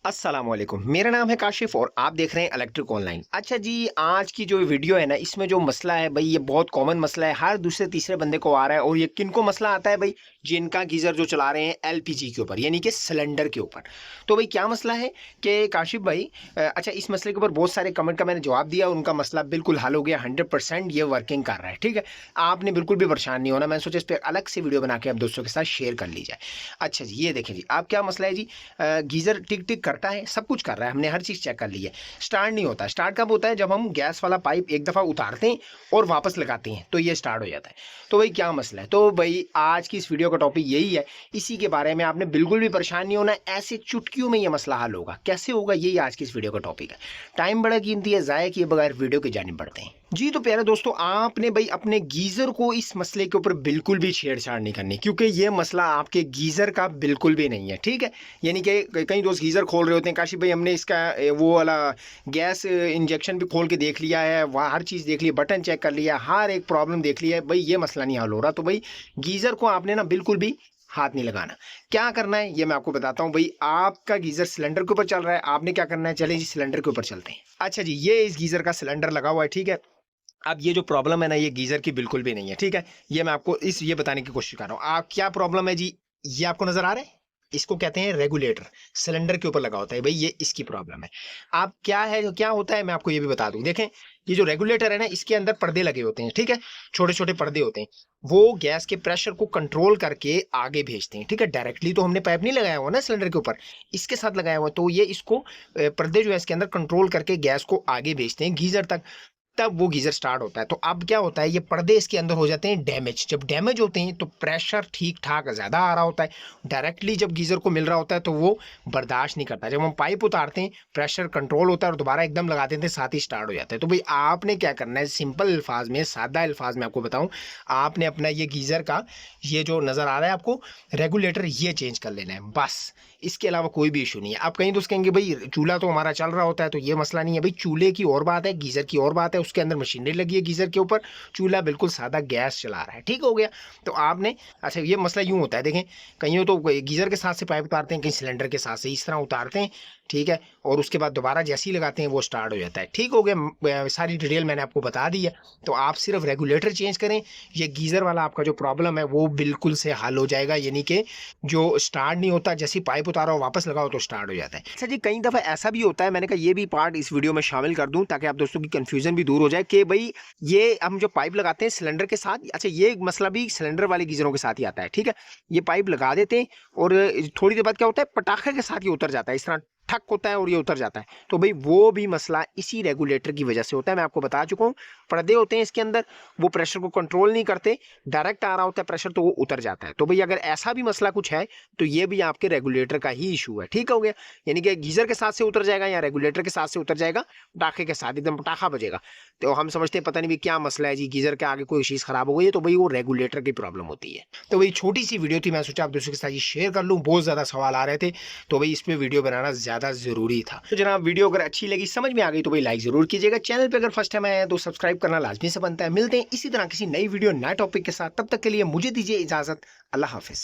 अस्सलामुअलैकुम, मेरा नाम है काशिफ और आप देख रहे हैं इलेक्ट्रिक ऑनलाइन। अच्छा जी, आज की जो वीडियो है ना, इसमें जो मसला है भाई, ये बहुत कॉमन मसला है, हर दूसरे तीसरे बंदे को आ रहा है। और ये किनको मसला आता है भाई? जिनका गीजर जो चला रहे हैं एलपीजी के ऊपर, यानी कि सिलेंडर के ऊपर। तो भाई क्या मसला है कि काशिफ भाई, अच्छा, इस मसले के ऊपर बहुत सारे कमेंट का मैंने जवाब दिया, उनका मसला बिल्कुल हल हो गया, 100% ये वर्किंग कर रहा है। ठीक है, आपने बिल्कुल भी परेशान नहीं होना। मैंने सोचा इस पर अलग से वीडियो बना के आप दोस्तों के साथ शेयर कर ली जाए। अच्छा जी, ये देखें जी, आप क्या मसला है जी? गीजर टिक टिक करता है, सब कुछ कर रहा है, हमने हर चीज चेक कर ली है, स्टार्ट नहीं होता। स्टार्ट कब होता है? जब हम गैस वाला पाइप एक दफा उतारते हैं और वापस लगाते हैं तो ये स्टार्ट हो जाता है। तो भाई क्या मसला है? तो भाई आज की इस वीडियो का टॉपिक यही है, इसी के बारे में। आपने बिल्कुल भी परेशान नहीं होना, ऐसे चुटकियों में ये मसला हल होगा। कैसे होगा, यही आज की इस वीडियो का टॉपिक है। टाइम बड़ा कीमती है, जाया किए बगैर वीडियो की जानिब बढ़ते हैं जी। तो प्यारे दोस्तों, आपने भाई अपने गीजर को इस मसले के ऊपर बिल्कुल भी छेड़छाड़ नहीं करनी, क्योंकि ये मसला आपके गीजर का बिल्कुल भी नहीं है। ठीक है, यानी कि कई दोस्त गीजर खोल रहे होते हैं, काशिफ भाई हमने इसका वो वाला गैस इंजेक्शन भी खोल के देख लिया है, वहाँ हर चीज़ देख ली, बटन चेक कर लिया, हर एक प्रॉब्लम देख लिया है, भाई ये मसला नहीं हल हो रहा। तो भाई गीजर को आपने ना बिल्कुल भी हाथ नहीं लगाना। क्या करना है ये मैं आपको बताता हूँ। भाई आपका गीजर सिलेंडर के ऊपर चल रहा है, आपने क्या करना है, चले जी सिलेंडर के ऊपर चलते हैं। अच्छा जी, ये इस गीजर का सिलेंडर लगा हुआ है। ठीक है, अब ये जो प्रॉब्लम है ना, ये गीजर की बिल्कुल भी नहीं है। ठीक है, ये मैं आपको ये बताने की कोशिश कर रहा हूँ। आप क्या प्रॉब्लम है जी, ये आपको नजर आ रहा है? इसको कहते हैं रेगुलेटर, सिलेंडर के ऊपर लगा होता है भाई, ये इसकी प्रॉब्लम है। आप क्या है, जो क्या होता है मैं आपको ये भी बता दूं। देखें, ये जो रेगुलेटर है ना, इसके अंदर पर्दे लगे होते हैं। ठीक है, छोटे छोटे पर्दे होते हैं, वो गैस के प्रेशर को कंट्रोल करके आगे भेजते हैं। ठीक है, डायरेक्टली तो हमने पाइप नहीं लगाया हुआ ना सिलेंडर के ऊपर, इसके साथ लगाया हुआ, तो ये इसको पर्दे जो है इसके अंदर कंट्रोल करके गैस को आगे भेजते हैं गीजर तक, तब वो गीजर स्टार्ट होता है। तो अब क्या होता है, ये पर्दे इसके अंदर हो जाते हैं डैमेज। जब डैमेज होते हैं तो प्रेशर ठीक ठाक ज्यादा आ रहा होता है, डायरेक्टली जब गीजर को मिल रहा होता है तो वो बर्दाश्त नहीं करता। जब हम पाइप उतारते हैं प्रेशर कंट्रोल होता है और दोबारा एकदम लगा देते हैं, साथ ही स्टार्ट हो जाता है। तो भाई आपने क्या करना है, सिंपल अल्फाज में, सादा अल्फाज में आपको बताऊं, आपने अपना ये गीजर का ये जो नजर आ रहा है आपको रेगुलेटर, ये चेंज कर लेना है बस। इसके अलावा कोई भी इशू नहीं है। आप कहीं दोस्त कहेंगे भाई चूल्हा तो हमारा चल रहा होता है, तो ये मसला नहीं है। भाई चूल्हे की और बात है, गीजर की और बात है, उसके अंदर मशीनरी लगी है गीजर के ऊपर, चूल्हा बिल्कुल सादा गैस चला रहा है। ठीक हो गया। तो आपने, अच्छा, ये मसला यूं होता है, देखें, कहीं तो गीजर के साथ से पाइप उतारते हैं, कहीं सिलेंडर के साथ से, इस तरह उतारते हैं। ठीक है, और उसके बाद दोबारा जैसे ही लगाते हैं वो स्टार्ट हो जाता है। ठीक हो गया, सारी डिटेल मैंने आपको बता दी है। तो आप सिर्फ रेगुलेटर चेंज करें, ये गीजर वाला आपका जो प्रॉब्लम है वो बिल्कुल से हल हो जाएगा। यानी कि जो स्टार्ट नहीं होता, जैसे पाइप उतारा हो वापस लगाओ तो स्टार्ट हो जाता है। अच्छा जी, कई दफा ऐसा भी होता है, मैंने कहा ये भी पार्ट इस वीडियो में शामिल कर दूं ताकि आप दोस्तों की कंफ्यूजन भी दूर हो जाए कि भाई ये हम जो पाइप लगाते हैं सिलेंडर के साथ, अच्छा ये मसला भी सिलेंडर वाले गीजरों के साथ ही आता है। ठीक है, ये पाइप लगा देते हैं और थोड़ी देर बाद क्या होता है, पटाखे के साथ ये उतर जाता है, इस तरह ठक होता है और ये उतर जाता है। तो भाई वो भी मसला इसी रेगुलेटर की वजह से होता है। मैं आपको बता चुका हूँ, पर्दे होते हैं इसके अंदर, वो प्रेशर को कंट्रोल नहीं करते, डायरेक्ट आ रहा होता है प्रेशर तो वो उतर जाता है। तो भाई अगर ऐसा भी मसला कुछ है तो ये भी आपके रेगुलेटर का ही इशू है। ठीक हो गया, यानी कि गीजर के साथ से उतर जाएगा या रेगुलेटर के साथ से उतर जाएगा, पटाखे के साथ एकदम पटाखा बजेगा। तो हम समझते हैं पता नहीं भी क्या मसला है जी, गीजर के आगे कोई चीज खराब हो गई है, तो भाई वो रेगुलेटर की प्रॉब्लम होती है। तो भाई छोटी सी वीडियो थी, मैं सोचा आप दोस्तों के साथ ये शेयर कर लूँ, बहुत ज्यादा सवाल आ रहे थे, तो भाई इस पे वीडियो बनाना ज्यादा जरूरी था। तो जनाब, वीडियो अगर अच्छी लगी, समझ में आ गई, तो भाई लाइक जरूर कीजिएगा। चैनल पे अगर फर्स्ट टाइम आया है तो सब्सक्राइब करना लाजमी से बनता है। मिलते हैं इसी तरह किसी नई वीडियो नए टॉपिक के साथ, तब तक के लिए मुझे दीजिए इजाजत। अल्लाह हाफिज।